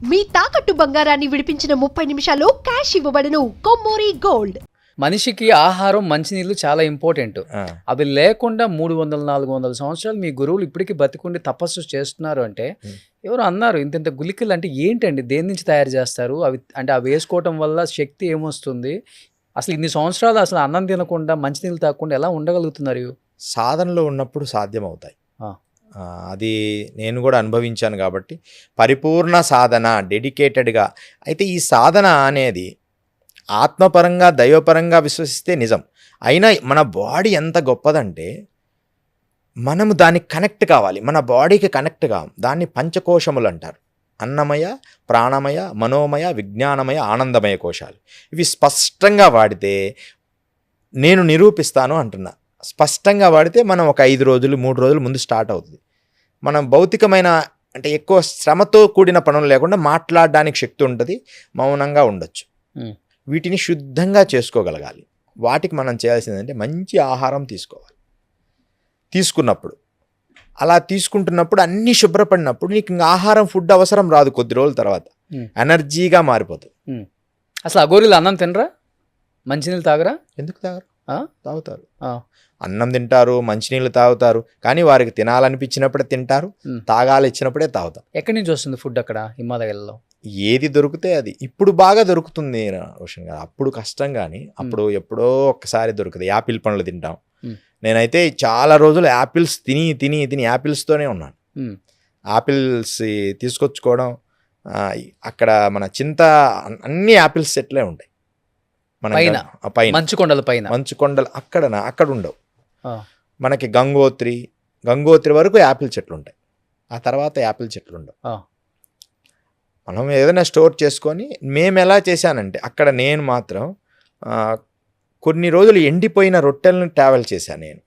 మీ తాకట్టు బంగారాన్ని విడిపించిన 30 నిమిషాల్లో క్యాష్ ఇవ్వబడును. కొమ్మూరి గోల్డ్. మనిషికి ఆహారం మంచినీళ్ళు చాలా ఇంపార్టెంట్. అవి లేకుండా 300-400 సంవత్సరాలు మీ గురువులు ఇప్పటికీ బతికుండి తపస్సు చేస్తున్నారు అంటే ఎవరు అన్నారు ఇంత గుళికలు అంటే ఏంటండి, దేని నుంచి తయారు చేస్తారు అవి, అంటే అవి వేసుకోవటం వల్ల శక్తి ఏమొస్తుంది, అసలు ఇన్ని సంవత్సరాలు అసలు అన్నం తినకుండా మంచినీళ్ళు తాగకుండా ఎలా ఉండగలుగుతున్నారు? సాధనలో ఉన్నప్పుడు సాధ్యమవుతాయి. అది నేను కూడా అనుభవించాను కాబట్టి పరిపూర్ణ సాధన డెడికేటెడ్గా. అయితే ఈ సాధన అనేది ఆత్మపరంగా దైవపరంగా విశ్వసిస్తే నిజం. అయినా మన బాడీ ఎంత గొప్పదంటే మనము దానికి కనెక్ట్ కావాలి. మన బాడీకి కనెక్ట్ కావాలి. దాన్ని పంచకోశములు అంటారు. అన్నమయ, ప్రాణమయ, మనోమయ, విజ్ఞానమయ, ఆనందమయ కోశాలు. ఇవి స్పష్టంగా వాడితే నేను నిరూపిస్తాను అంటున్నా. స్పష్టంగా వాడితే మనం ఒక 5 రోజులు 3 రోజులు ముందు స్టార్ట్ అవుతుంది. మనం భౌతికమైన అంటే ఎక్కువ శ్రమతో కూడిన పనులు లేకుండా మాట్లాడడానికి శక్తి ఉంటుంది, మౌనంగా ఉండొచ్చు. వీటిని శుద్ధంగా చేసుకోగలగాలి. వాటికి మనం చేయాల్సిందంటే మంచి ఆహారం తీసుకోవాలి. తీసుకున్నప్పుడు అలా తీసుకుంటున్నప్పుడు అన్నీ శుభ్రపడినప్పుడు నీకు ఇంకా ఆహారం ఫుడ్ అవసరం రాదు. కొద్ది రోజుల తర్వాత ఎనర్జీగా మారిపోతుంది. అసలు అఘోరీలు అన్నం తినరా, మంచినీళ్ళు తాగరా? ఎందుకు తాగరు? తాగుతారు. అన్నం తింటారు, మంచినీళ్ళు తాగుతారు. కానీ వారికి తినాలనిపించినప్పుడే తింటారు, తాగాలి ఇచ్చినప్పుడే తాగుతారు. ఎక్కడి నుంచి వస్తుంది ఫుడ్ అక్కడ హిమాలయాల్లో? ఏది దొరికితే అది. ఇప్పుడు బాగా దొరుకుతుంది రోషన్ గారు. అప్పుడు కష్టం, కానీ అప్పుడు ఎప్పుడో ఒక్కసారి దొరుకుతుంది. యాపిల్ పండ్లు తింటాం. నేనైతే చాలా రోజులు యాపిల్స్ తిని తిని తిని యాపిల్స్తోనే ఉన్నాను. యాపిల్స్ తీసుకొచ్చుకోవడం, అక్కడ మన చింత అన్ని యాపిల్స్ చెట్లే ఉంటాయి. మన పైన మంచుకొండలు అక్కడ ఉండవు. మనకి గంగోత్రి వరకు యాపిల్ చెట్లు ఉంటాయి. ఆ తర్వాత యాపిల్ చెట్లు ఉండవు. మనం ఏదైనా స్టోర్ చేసుకొని మేము ఎలా చేశానంటే అక్కడ నేను మాత్రం కొన్ని రోజులు ఎండిపోయిన రొట్టెలను ట్రావెల్ చేశాను. నేను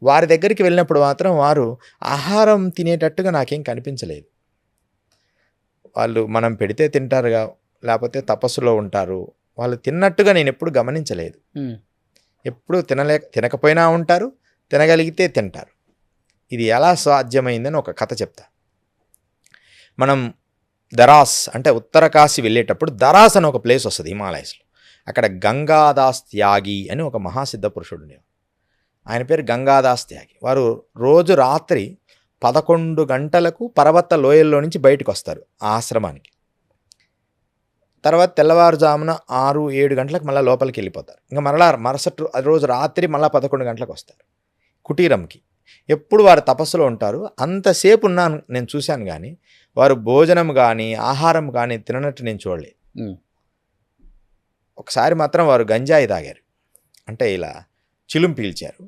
వారి దగ్గరికి వెళ్ళినప్పుడు మాత్రం వారు ఆహారం తినేటట్టుగా నాకేం కనిపించలేదు. వాళ్ళు మనం పెడితే తింటారుగా, లేకపోతే తపస్సులో ఉంటారు. వాళ్ళు తిన్నట్టుగా నేను ఎప్పుడు గమనించలేదు. ఎప్పుడు తినకపోయినా ఉంటారు, తినగలిగితే తింటారు. ఇది ఎలా సాధ్యమైందని ఒక కథ చెప్తా. మనం దరాస్ అంటే ఉత్తర కాశీ వెళ్ళేటప్పుడు దరాస్ అని ఒక ప్లేస్ వస్తుంది హిమాలయస్లో. అక్కడ గంగాదాస్ త్యాగి అని ఒక మహాసిద్ధ పురుషుడు ఉండేవారు. ఆయన పేరు గంగాదాస్ త్యాగి. వారు రోజు రాత్రి 11 గంటలకు పర్వత లోయల్లో నుంచి బయటకు వస్తారు ఆశ్రమానికి. తర్వాత తెల్లవారుజామున 6-7 గంటలకు మళ్ళీ లోపలికి వెళ్ళిపోతారు. ఇంకా మరుసటి రోజు రాత్రి మళ్ళీ 11 గంటలకు వస్తారు కుటీరంకి. ఎప్పుడు వారు తపస్సులో ఉంటారు. అంతసేపు ఉన్నాను నేను చూశాను, కానీ వారు భోజనం కానీ ఆహారం కానీ తిననట్టు నేను చూడలేదు. ఒకసారి మాత్రం వారు గంజాయి తాగారు. అంటే ఇలా చిలుం పీల్చారు.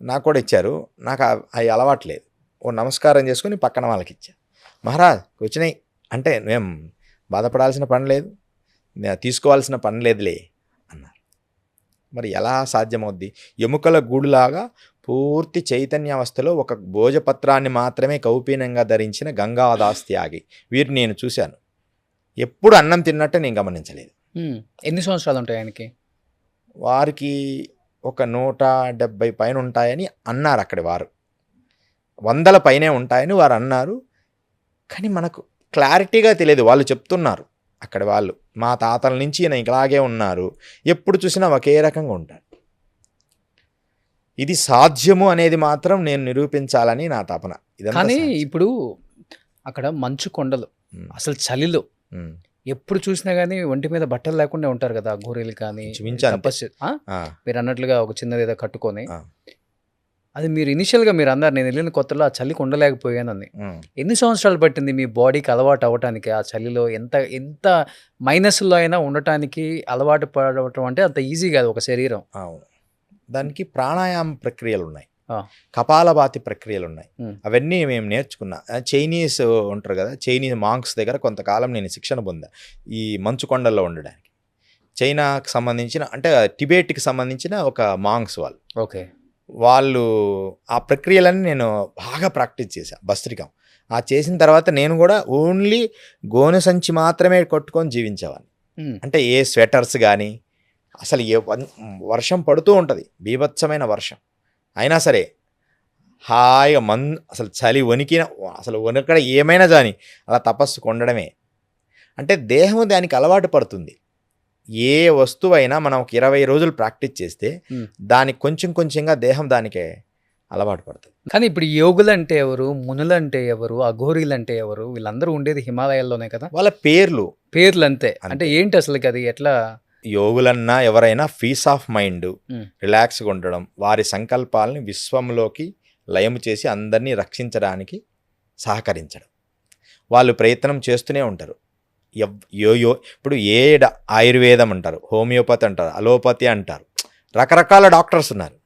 నాకు కూడా ఇచ్చారు. నాకు అవి అలవాట్లేదు. ఓ నమస్కారం చేసుకుని పక్కన వాళ్ళకి ఇచ్చా. మహారాజ్ వచ్చినాయి అంటే మేము బాధపడాల్సిన పని లేదు, తీసుకోవాల్సిన పని లేదులే అన్నారు. మరి ఎలా సాధ్యమవుద్ది? ఎముకల గూడులాగా పూర్తి చైతన్యావస్థలో ఒక భోజపత్రాన్ని మాత్రమే కౌపీనంగా ధరించిన గంగాదాస్ త్యాగి. వీరిని నేను చూశాను. ఎప్పుడు అన్నం తిన్నట్టు నేను గమనించలేదు. ఎన్ని సంవత్సరాలు ఉంటాయి ఆయనకి? వారికి ఒక 170 పైన ఉంటాయని అన్నారు. అక్కడి వారు 100 పైనే ఉంటాయని వారు అన్నారు. కానీ మనకు క్లారిటీగా తెలియదు. వాళ్ళు చెప్తున్నారు అక్కడ వాళ్ళు, మా తాతల నుంచి ఈయన ఇలాగే ఉన్నారు, ఎప్పుడు చూసినా ఒకే రకంగా ఉంటారు. ఇది సాధ్యము అనేది మాత్రం నేను నిరూపించాలని నా తపన. కానీ ఇప్పుడు అక్కడ మంచు కొండలు, అసలు చలిలో ఎప్పుడు చూసినా కానీ ఒంటి మీద బట్టలు లేకుండా ఉంటారు కదా గోరీలు. కానీ మీరు అన్నట్లుగా ఒక చిన్నది ఏదో కట్టుకొని, అది మీరు ఇనిషియల్గా మీరు అన్నారు నేను వెళ్ళిన కొత్తలో ఆ చలికి ఉండలేకపోయానని. ఎన్ని సంవత్సరాలు పట్టింది మీ బాడీకి అలవాటు అవ్వటానికి? ఆ చలిలో ఎంత మైనస్లో అయినా ఉండటానికి అలవాటు పడటం అంటే అంత ఈజీ కాదు ఒక శరీరం. దానికి ప్రాణాయామ ప్రక్రియలు ఉన్నాయి, కపాలభాతి ప్రక్రియలు ఉన్నాయి. అవన్నీ మేము నేర్చుకున్నా. చైనీస్ ఉంటారు కదా, చైనీస్ మాంక్స్ దగ్గర కొంతకాలం నేను శిక్షణ పొందా ఈ మంచుకొండల్లో ఉండడానికి. చైనాకి సంబంధించిన అంటే టిబెట్కి సంబంధించిన ఒక మాంక్స్ వాళ్ళు. వాళ్ళు ఆ ప్రక్రియలన్నీ నేను బాగా ప్రాక్టీస్ చేశాను. భస్త్రికం చేసిన తర్వాత నేను కూడా ఓన్లీ గోనె సంచి మాత్రమే కొట్టుకొని జీవించేవాడిని. అంటే ఏ స్వెటర్స్ కానీ, అసలు వర్షం పడుతూ ఉంటుంది, బీభత్సమైన వర్షం అయినా సరే హాయిగా అసలు చలి వణికిన అసలు వణకడ ఏమైనా కానీ అలా తపస్సు కొండడమే. అంటే దేహం దానికి అలవాటు పడుతుంది. ఏ వస్తువైనా మనం ఒక 20 రోజులు ప్రాక్టీస్ చేస్తే దానికి కొంచెం కొంచెంగా దేహం దానికి అలవాటు పడుతుంది. కానీ ఇప్పుడు యోగులు అంటే ఎవరు, మునులు అంటే ఎవరు, అఘోరీలు అంటే ఎవరు? వీళ్ళందరూ ఉండేది హిమాలయాల్లోనే కదా. వాళ్ళ పేర్లు అంతే. అంటే ఏంటి అసలు అది ఎట్లా? యోగులన్నా ఎవరైనా పీస్ ఆఫ్ మైండ్, రిలాక్స్గా ఉండడం, వారి సంకల్పాలని విశ్వంలోకి లయము చేసి అందరినీ రక్షించడానికి సహకరించడం, వాళ్ళు ప్రయత్నం చేస్తూనే ఉంటారు. ఇప్పుడు ఆయుర్వేదం అంటారు, హోమియోపతి అంటారు, అలోపతి అంటారు, రకరకాల డాక్టర్స్ ఉన్నారు.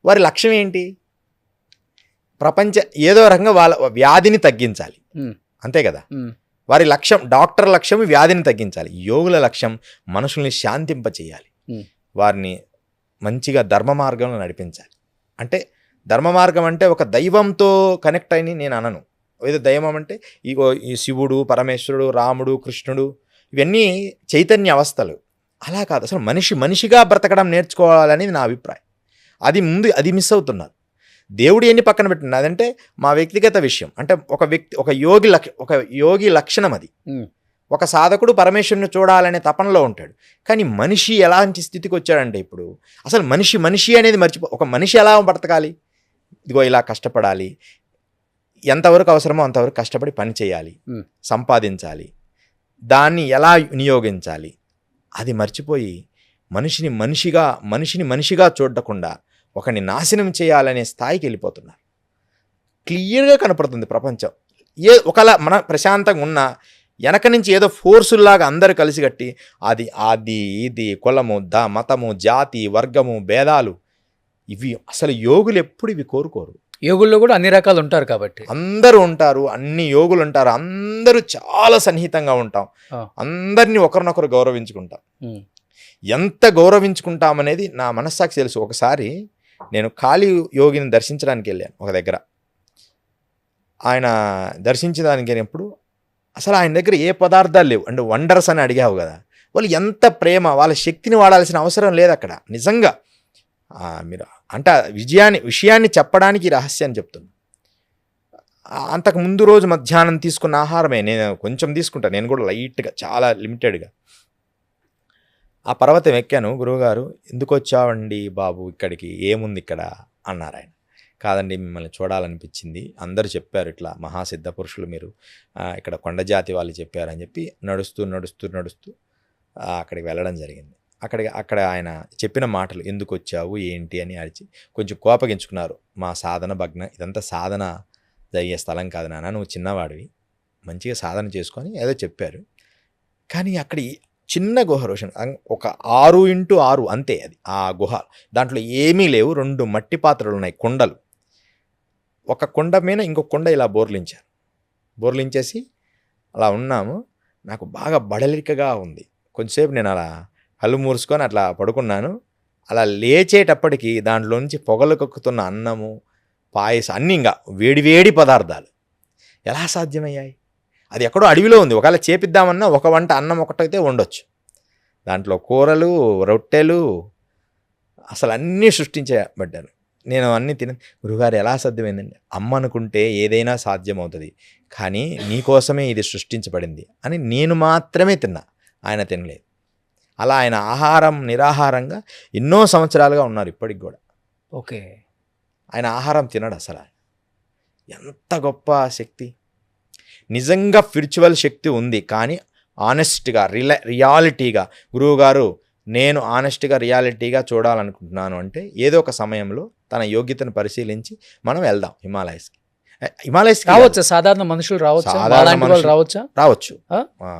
వారి లక్ష్యం ఏంటి? ఏదో రకంగా వాళ్ళ వ్యాధిని తగ్గించాలి, అంతే కదా. వారి లక్ష్యం, డాక్టర్ లక్ష్యం వ్యాధిని తగ్గించాలి. యోగుల లక్ష్యం మనుషుల్ని శాంతింపచేయాలి, వారిని మంచిగా ధర్మ మార్గంలో నడిపించాలి. అంటే ధర్మ మార్గం అంటే ఒక దైవంతో కనెక్ట్ అని నేను అనను. ఏదో దైవం అంటే ఈ శివుడు, పరమేశ్వరుడు, రాముడు, కృష్ణుడు, ఇవన్నీ చైతన్య అవస్థలు. అలా కాదు, అసలు మనిషిగా బ్రతకడం నేర్చుకోవాలనేది నా అభిప్రాయం. అది మిస్ అవుతున్నారు. దేవుడు ఎన్ని పక్కన పెట్టింది, అదంటే మా వ్యక్తిగత విషయం. అంటే ఒక యోగి లక్షణం అది. ఒక సాధకుడు పరమేశ్వరుని చూడాలనే తపనలో ఉంటాడు. కానీ మనిషి ఎలాంటి స్థితికి వచ్చాడంటే ఇప్పుడు అసలు మనిషి అనేది ఒక మనిషి ఎలా బ్రతకాలి? ఇదిగో ఇలా కష్టపడాలి, ఎంతవరకు అవసరమో అంతవరకు కష్టపడి పని చేయాలి, సంపాదించాలి, దాన్ని ఎలా వినియోగించాలి, అది మర్చిపోయి మనిషిని మనిషిగా చూడకుండా ఒకరిని నాశనం చేయాలనే స్థాయికి వెళ్ళిపోతున్నారు. క్లియర్గా కనపడుతుంది ప్రపంచం. ఒకలా మన ప్రశాంతంగా ఉన్న వెనక నుంచి ఏదో ఫోర్సుల్లాగా అందరూ కలిసిగట్టి అది ఇది కులము, మతము, జాతి, వర్గము, భేదాలు, ఇవి అసలు యోగులు ఎప్పుడు ఇవి కోరుకోరు. యోగుల్లో కూడా అన్ని రకాలు ఉంటారు కాబట్టి అందరూ ఉంటారు, అన్ని యోగులు ఉంటారు, అందరూ చాలా సన్నిహితంగా ఉంటాం, అందరినీ ఒకరినొకరు గౌరవించుకుంటాం. ఎంత గౌరవించుకుంటామనేది నా మనస్సాక్షి తెలుసు. ఒకసారి నేను కాళీ యోగిని దర్శించడానికి వెళ్ళాను ఒక దగ్గర. ఆయన దర్శించడానికి వెళ్ళినప్పుడు అసలు ఆయన దగ్గర ఏ పదార్థాలు లేవు. అంటే వండర్స్ అని అడిగావు కదా, వాళ్ళు ఎంత ప్రేమ, వాళ్ళ శక్తిని వాడాల్సిన అవసరం లేదు అక్కడ. నిజంగా మీరు అంటే విషయాన్ని చెప్పడానికి రహస్యాన్ని చెప్తున్నాను. అంతకు ముందు రోజు మధ్యాహ్నం తీసుకున్న ఆహారమే నేను కొంచెం తీసుకుంటాను, నేను కూడా లైట్గా, చాలా లిమిటెడ్గా. ఆ పర్వతం ఎక్కాను. గురువుగారు, ఎందుకు వచ్చావండి బాబు ఇక్కడికి, ఏముంది ఇక్కడ అన్నారు ఆయన. కాదండి, మిమ్మల్ని చూడాలనిపించింది, అందరూ చెప్పారు ఇట్లా మహాసిద్ధ పురుషులు మీరు, ఇక్కడ కొండ జాతి వాళ్ళు చెప్పారని చెప్పి నడుస్తూ అక్కడికి వెళ్ళడం జరిగింది. అక్కడ ఆయన చెప్పిన మాటలు, ఎందుకు వచ్చావు ఏంటి అని అడిచి కొంచెం కోపగించుకున్నారు. మా సాధన భగ్న, ఇదంతా సాధన జరిగే స్థలం కాదు నాన్న, నువ్వు చిన్నవాడివి, మంచిగా సాధన చేసుకొని ఏదో చెప్పారు. కానీ అక్కడ చిన్న గుహ రోషన్, ఒక 6x6 అంతే అది. ఆ గుహ దాంట్లో ఏమీ లేవు, 2 మట్టి పాత్రలు ఉన్నాయి, కుండలు. ఒక కుండ మీద ఇంకొక కుండ ఇలా బోర్లించేసి అలా ఉన్నాము. నాకు బాగా బడలికగా ఉంది. కొంచెంసేపు నేను అలా కళ్ళు మూసుకొని అట్లా పడుకున్నాను. అలా లేచేటప్పటికి దాంట్లో నుంచి పొగలు కక్కుతున్న అన్నము, పాయసం, అన్నీ ఇంకా వేడివేడి పదార్థాలు ఎలా సాధ్యమయ్యాయి? అది ఎక్కడో అడవిలో ఉంది. ఒకవేళ చేపిద్దామన్నా ఒక వంట అన్నం ఒకటైతే వండొచ్చు, దాంట్లో కూరలు, రొట్టెలు, అసలు అన్నీ సృష్టించబడ్డాను. నేను అన్నీ గురుగారు ఎలా సాధ్యమైందండి? అమ్మ అనుకుంటే ఏదైనా సాధ్యమవుతుంది, కానీ నీకోసమే ఇది సృష్టించబడింది అని నేను మాత్రమే తిన్నా, ఆయన తినలేదు. అలా ఆయన నిరాహారంగా ఎన్నో సంవత్సరాలుగా ఉన్నారు ఇప్పటికి కూడా. ఓకే, ఆయన ఆహారం తినడు అసలు. ఎంత గొప్ప శక్తి! నిజంగా స్పిరిచువల్ శక్తి ఉంది, కానీ ఆనెస్ట్గా, రియాలిటీగా, గురువుగారు నేను ఆనెస్ట్గా, రియాలిటీగా చూడాలనుకుంటున్నాను అంటే ఏదో ఒక సమయంలో తన యోగ్యతను పరిశీలించి మనం వెళ్దాం హిమాలయస్కి. రావచ్చు, సాధారణ మనుషులు రావచ్చు,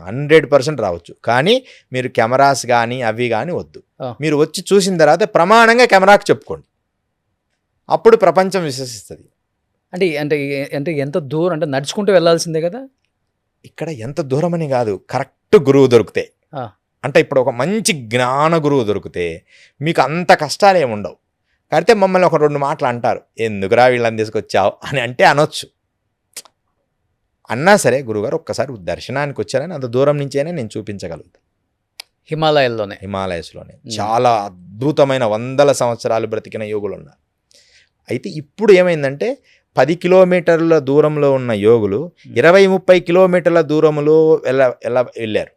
100% రావచ్చు. కానీ మీరు కెమెరాస్ కానీ అవి కానీ వద్దు. మీరు వచ్చి చూసిన తర్వాత ప్రమాణంగా కెమెరాకి చెప్పుకోండి, అప్పుడు ప్రపంచం విశ్వసిస్తుంది. అంటే ఎంత దూరం, అంటే నడుచుకుంటూ వెళ్ళాల్సిందే కదా. ఇక్కడ ఎంత దూరం అని కాదు, కరెక్ట్ గురువు దొరికితే, అంటే ఇప్పుడు ఒక మంచి జ్ఞాన గురువు దొరికితే మీకు అంత కష్టాలు ఏమి ఉండవు. కడితే మమ్మల్ని ఒక 2 మాటలు అంటారు, ఎందుకురా వీళ్ళని తీసుకొచ్చావు అని అంటే అనొచ్చు. అన్నా సరే గురువుగారు ఒక్కసారి దర్శనానికి వచ్చారని అంత దూరం నుంచైనా నేను చూపించగలుగుతాను. హిమాలయస్లోనే చాలా అద్భుతమైన 100 సంవత్సరాలు బ్రతికిన యోగులు ఉన్నారు. అయితే ఇప్పుడు ఏమైందంటే 10 కిలోమీటర్ల దూరంలో ఉన్న యోగులు 20-30 కిలోమీటర్ల దూరంలో వెళ్ళారు.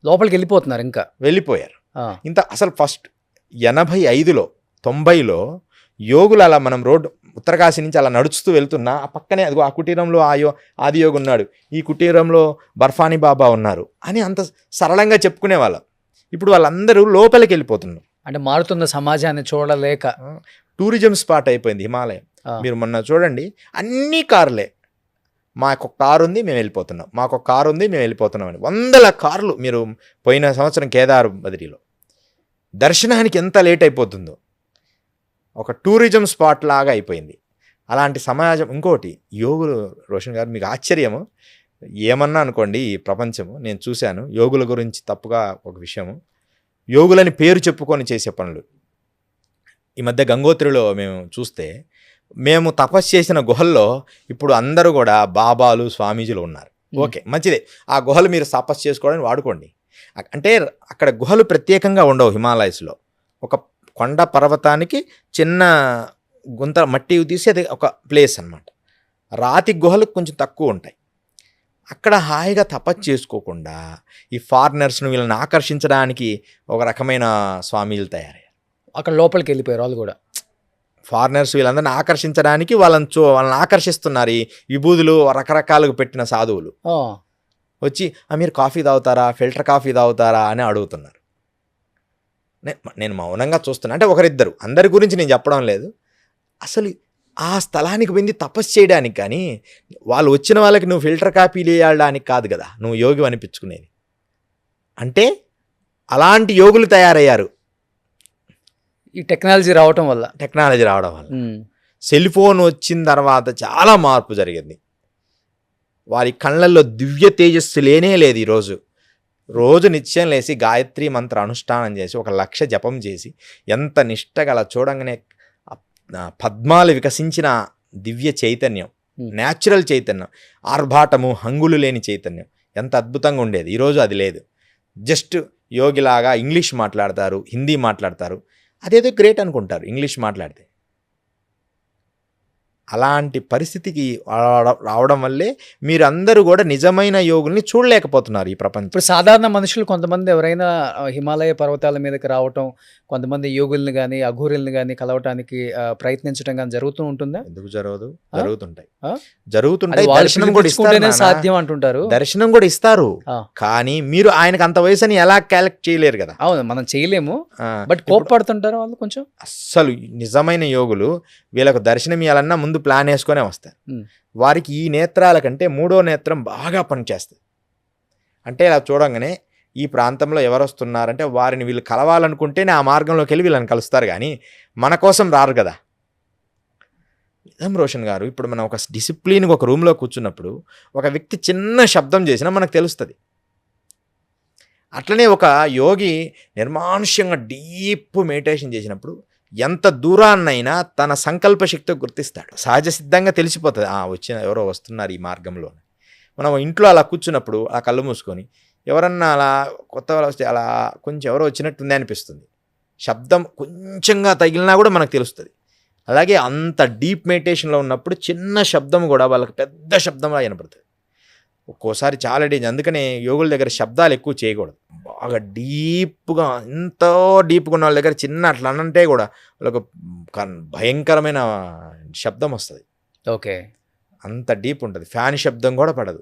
లోపలికి వెళ్ళిపోతున్నారు ఇంకా. వెళ్ళిపోయారు. ఆ, ఇంత అసలు ఫస్ట్ 85లో 90లో యోగులు అలా మనం రోడ్డు ఉత్తరకాశీ నుంచి అలా నడుస్తూ వెళ్తున్నా ఆ పక్కనే అదిగో ఆ కుటీరంలో ఆదియోగి ఉన్నాడు, ఈ కుటీరంలో బర్ఫానీ బాబా ఉన్నారు అని అంత సరళంగా చెప్పుకునేవాళ్ళం. ఇప్పుడు వాళ్ళందరూ లోపలికి వెళ్ళిపోతున్నారు. అంటే మారుతున్న సమాజాన్ని చూడలేక టూరిజం స్పాట్ అయిపోయింది హిమాలయం. మీరు మొన్న చూడండి అన్ని కార్లే, మాకు కారు ఉంది మేము వెళ్ళిపోతున్నాం, మాకు కారు ఉంది మేము వెళ్ళిపోతున్నాం అని 100 కార్లు. మీరు పోయిన సంవత్సరం కేదార్ బద్రీలో దర్శనానికి ఎంత లేట్ అయిపోతుందో, ఒక టూరిజం స్పాట్ లాగా అయిపోయింది అలాంటి సమాజం. ఇంకోటి యోగులు రోషన్ గారు మీకు ఆశ్చర్యము ఏమన్నా అనుకోండి, ఈ ప్రపంచము నేను చూశాను యోగుల గురించి తప్పుగా ఒక విషయము, యోగులని పేరు చెప్పుకొని చేసే పనులు. ఈ మధ్య గంగోత్రిలో మేము చూస్తే మేము తపస్సు చేసిన గుహల్లో ఇప్పుడు అందరూ కూడా బాబాలు స్వామీజీలు ఉన్నారు. ఓకే మంచిదే, ఆ గుహలు మీరు తపస్సు చేసుకోవడానికి వాడుకోండి. అంటే అక్కడ గుహలు ప్రత్యేకంగా ఉండవు హిమాలయస్లో. ఒక కొండ పర్వతానికి చిన్న గుంత మట్టి తీసి అది ఒక ప్లేస్ అన్నమాట. రాతి గుహలు కొంచెం తక్కువ ఉంటాయి. అక్కడ హాయిగా తపస్సు చేసుకోకుండా ఈ ఫారినర్స్ను వీళ్ళని ఆకర్షించడానికి ఒక రకమైన స్వామీలు తయారయ్యారు. అక్కడ లోపలికి వెళ్ళిపోయారు వాళ్ళు కూడా. ఫారినర్స్ వీళ్ళందరినీ ఆకర్షించడానికి వాళ్ళని ఆకర్షిస్తున్నారు ఈ విభూదులు రకరకాలుగా పెట్టిన సాధువులు. వచ్చి మీరు కాఫీ తాగుతారా, ఫిల్టర్ కాఫీ తాగుతారా అని అడుగుతున్నారు. నేను మౌనంగా చూస్తున్నా. అంటే ఒకరిద్దరు, అందరి గురించి నేను చెప్పడం లేదు. అసలు ఆ స్థలానికి వెళ్ళి తపస్సు చేయడానికి కానీ వాళ్ళు వచ్చిన వాళ్ళకి నువ్వు ఫిల్టర్ కాఫీలు వేయడానికి కాదు కదా నువ్వు యోగి అనిపించుకునేది. అంటే అలాంటి యోగులు తయారయ్యారు ఈ టెక్నాలజీ రావడం వల్ల. సెల్ ఫోన్ వచ్చిన తర్వాత చాలా మార్పు జరిగింది. వారి కళ్ళల్లో దివ్య తేజస్సు లేనే లేదు. రోజు నిత్యం లేసి గాయత్రి మంత్ర అనుష్ఠానం చేసి 1,00,000 జపం చేసి ఎంత నిష్టగా అలా చూడంగానే పద్మాలు వికసించిన దివ్య చైతన్యం, న్యాచురల్ చైతన్యం, ఆర్భాటము హంగులు లేని చైతన్యం ఎంత అద్భుతంగా ఉండేది. ఈరోజు అది లేదు. జస్ట్ యోగిలాగా ఇంగ్లీష్ మాట్లాడతారు, హిందీ మాట్లాడతారు, అదేదో గ్రేట్ అనుకుంటారు ఇంగ్లీష్ మాట్లాడితే. అలాంటి పరిస్థితికి రావడం వల్లే మీరందరూ కూడా నిజమైన యోగుల్ని చూడలేకపోతున్నారు ఈ ప్రపంచం. ఇప్పుడు సాధారణ మనుషులు కొంతమంది ఎవరైనా హిమాలయ పర్వతాల మీదకి రావటం, కొంతమంది యోగుల్ని కానీ అఘోరుల్ని కానీ కలవటానికి ప్రయత్నించడం కానీ జరుగుతూ ఉంటుందా? ఎందుకు జరగదు? జరుగుతుంటాయి. దర్శనం కూడా ఇస్తేనే సాధ్యం అంటుంటారు. దర్శనం కూడా ఇస్తారు, కానీ మీరు ఆయనకు అంత వయసుని ఎలా క్యాలెక్ట్ చేయలేరు కదా. అవును, మనం చేయలేము. బట్ కోప్పడుతుంటారు వాళ్ళు కొంచెం. అస్సలు నిజమైన యోగులు వీళ్ళకు దర్శనం ఇవ్వాలన్నా ముందు ప్లాన్ వేసుకొనే వస్తారు. వారికి ఈ నేత్రాల కంటే 3వ నేత్రం బాగా పనిచేస్తుంది. అంటే ఇలా చూడంగానే ఈ ప్రాంతంలో ఎవరు వస్తున్నారంటే వారిని వీళ్ళు కలవాలనుకుంటేనే ఆ మార్గంలోకి వెళ్ళి వీళ్ళని కలుస్తారు, కానీ మన కోసం రారు కదా. నిజం రోషన్ గారు, ఇప్పుడు మనం ఒక డిసిప్లిన్గా ఒక రూమ్లో కూర్చున్నప్పుడు ఒక వ్యక్తి చిన్న శబ్దం చేసినా మనకు తెలుస్తుంది. అట్లనే ఒక యోగి నిర్మానుష్యంగా డీప్ మెడిటేషన్ చేసినప్పుడు ఎంత దూరాన్నైనా తన సంకల్ప శక్తితో గుర్తిస్తాడు. సహజ సిద్ధంగా తెలిసిపోతుంది ఎవరో వస్తున్నారు ఈ మార్గంలో. మనం ఇంట్లో అలా కూర్చున్నప్పుడు ఆ కళ్ళు మూసుకొని ఎవరన్నా అలా కొత్త వాళ్ళు వస్తే అలా కొంచెం ఎవరో వచ్చినట్టుంది అనిపిస్తుంది. శబ్దం కొంచెంగా తగిలినా కూడా మనకు తెలుస్తుంది. అలాగే అంత డీప్ మెడిటేషన్లో ఉన్నప్పుడు చిన్న శబ్దం కూడా వాళ్ళకి పెద్ద శబ్దంలా వినపడుతుంది. ఒక్కోసారి చాలా డేంజర్. అందుకనే యోగుల దగ్గర శబ్దాలు ఎక్కువ చేయకూడదు. బాగా డీప్గా, ఎంతో డీప్గా ఉన్న వాళ్ళ దగ్గర చిన్న అట్లా అనంటే కూడా వాళ్ళకు భయంకరమైన శబ్దం వస్తుంది. ఓకే, అంత డీప్ ఉంటుంది. ఫ్యాన్ శబ్దం కూడా పడదు.